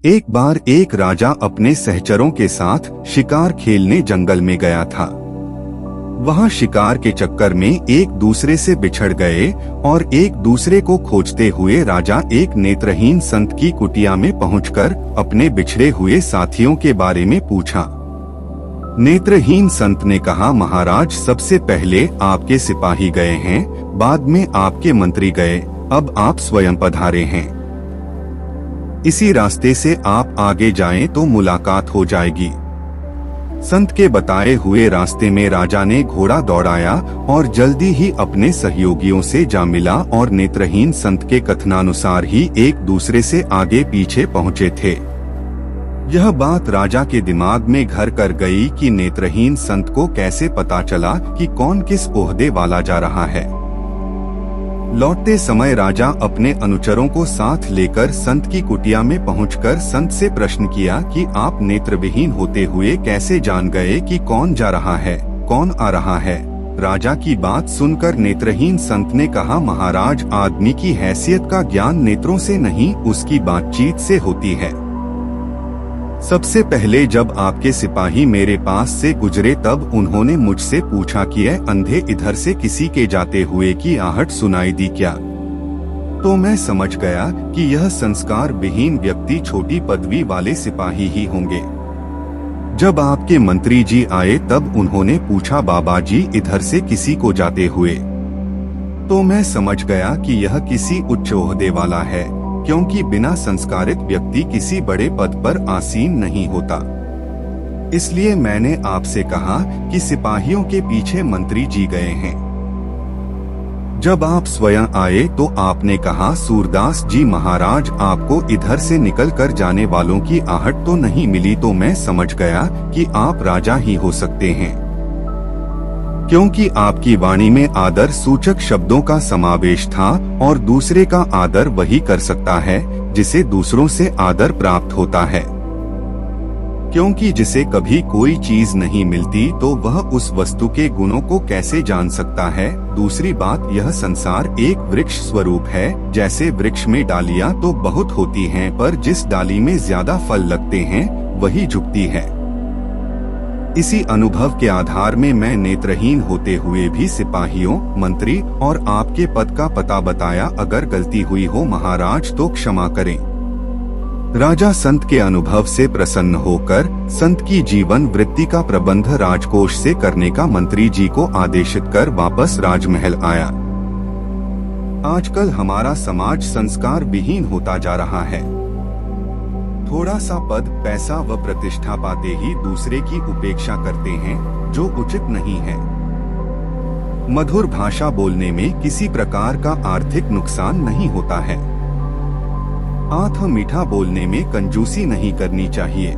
एक बार एक राजा अपने सहचरों के साथ शिकार खेलने जंगल में गया था। वहां शिकार के चक्कर में एक दूसरे से बिछड़ गए और एक दूसरे को खोजते हुए राजा एक नेत्रहीन संत की कुटिया में पहुंचकर अपने बिछड़े हुए साथियों के बारे में पूछा। नेत्रहीन संत ने कहा, महाराज, सबसे पहले आपके सिपाही गए हैं, बाद में आपके मंत्री गए, अब आप स्वयं पधारे हैं। इसी रास्ते से आप आगे जाएं तो मुलाकात हो जाएगी। संत के बताए हुए रास्ते में राजा ने घोड़ा दौड़ाया और जल्दी ही अपने सहयोगियों से जा मिला और नेत्रहीन संत के कथनानुसार ही एक दूसरे से आगे पीछे पहुंचे थे। यह बात राजा के दिमाग में घर कर गई कि नेत्रहीन संत को कैसे पता चला कि कौन किस ओहदे वाला जा रहा है। लौटते समय राजा अपने अनुचरों को साथ लेकर संत की कुटिया में पहुंचकर संत से प्रश्न किया कि आप नेत्रविहीन होते हुए कैसे जान गए कि कौन जा रहा है, कौन आ रहा है। राजा की बात सुनकर नेत्रहीन संत ने कहा, महाराज, आदमी की हैसियत का ज्ञान नेत्रों से नहीं, उसकी बातचीत से होती है। सबसे पहले जब आपके सिपाही मेरे पास से गुजरे तब उन्होंने मुझसे पूछा कि अंधे इधर से किसी के जाते हुए की आहट सुनाई दी क्या? तो मैं समझ गया कि यह संस्कार विहीन व्यक्ति छोटी पदवी वाले सिपाही ही होंगे। जब आपके मंत्री जी आए तब उन्होंने पूछा, बाबा जी, इधर से किसी को जाते हुए? तो मैं समझ गया कि यह किसी उच्च ओहदे वाला है, क्योंकि बिना संस्कारित व्यक्ति किसी बड़े पद पर आसीन नहीं होता। इसलिए मैंने आपसे कहा कि सिपाहियों के पीछे मंत्री जी गए हैं। जब आप स्वयं आए तो आपने कहा, सूरदास जी, महाराज, आपको इधर से निकल कर जाने वालों की आहट तो नहीं मिली, तो मैं समझ गया कि आप राजा ही हो सकते हैं, क्योंकि आपकी वाणी में आदर सूचक शब्दों का समावेश था और दूसरे का आदर वही कर सकता है जिसे दूसरों से आदर प्राप्त होता है, क्योंकि जिसे कभी कोई चीज नहीं मिलती तो वह उस वस्तु के गुणों को कैसे जान सकता है। दूसरी बात, यह संसार एक वृक्ष स्वरूप है। जैसे वृक्ष में डालियां तो बहुत होती हैं, पर जिस डाली में ज्यादा फल लगते हैं वही झुकती है। इसी अनुभव के आधार में मैं नेत्रहीन होते हुए भी सिपाहियों, मंत्री और आपके पद का पता बताया। अगर गलती हुई हो महाराज तो क्षमा करें। राजा संत के अनुभव से प्रसन्न होकर संत की जीवन वृत्ति का प्रबंध राजकोष से करने का मंत्री जी को आदेशित कर वापस राजमहल आया। आजकल हमारा समाज संस्कार विहीन होता जा रहा है। थोड़ा सा पद, पैसा व प्रतिष्ठा पाते ही दूसरे की उपेक्षा करते हैं, जो उचित नहीं है। मधुर भाषा बोलने में किसी प्रकार का आर्थिक नुकसान नहीं होता है। आठ मीठा बोलने में कंजूसी नहीं करनी चाहिए।